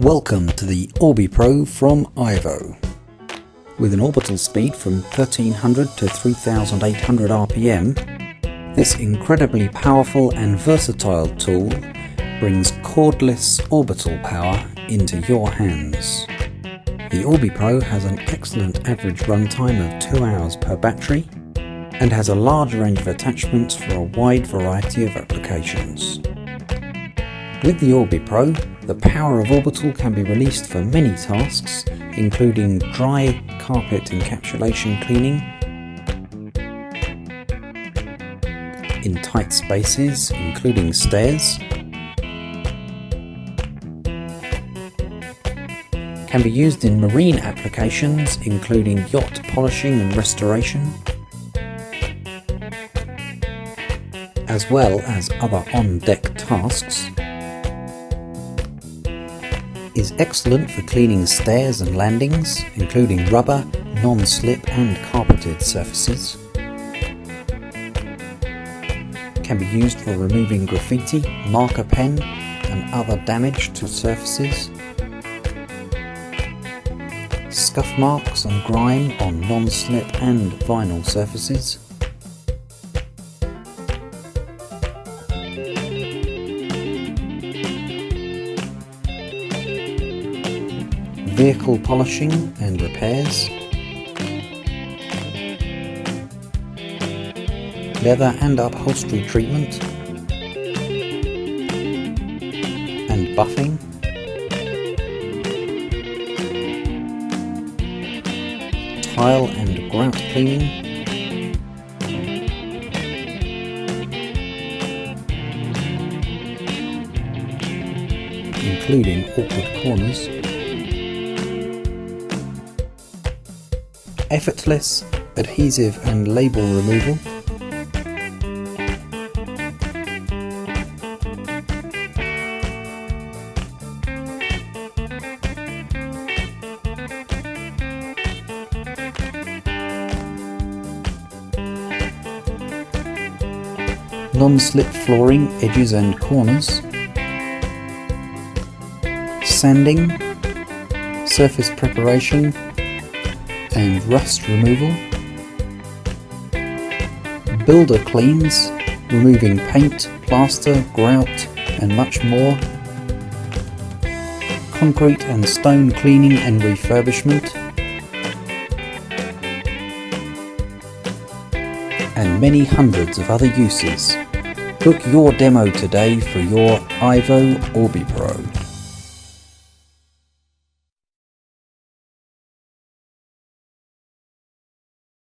Welcome to the OrbiPro from iVo. With an orbital speed from 1300 to 3800 RPM, this incredibly powerful and versatile tool brings cordless orbital power into your hands. The OrbiPro has an excellent average runtime of 2 hours per battery and has a large range of attachments for a wide variety of applications. With the OrbiPro, the power of orbital can be released for many tasks, including dry carpet encapsulation cleaning, in tight spaces, including stairs, can be used in marine applications, including yacht polishing and restoration, as well as other on-deck tasks. Is excellent for cleaning stairs and landings, including rubber, non-slip and carpeted surfaces. Can be used for removing graffiti, marker pen and other damage to surfaces. Scuff marks and grime on non-slip and vinyl surfaces. Vehicle polishing and repairs, leather and upholstery treatment, and buffing, tile and grout cleaning, including awkward corners, effortless adhesive and label removal, non-slip flooring edges and corners, sanding, surface preparation and rust removal, builder cleans, removing paint, plaster, grout and much more, concrete and stone cleaning and refurbishment, and many hundreds of other uses. Book your demo today for your iVo OrbiPro.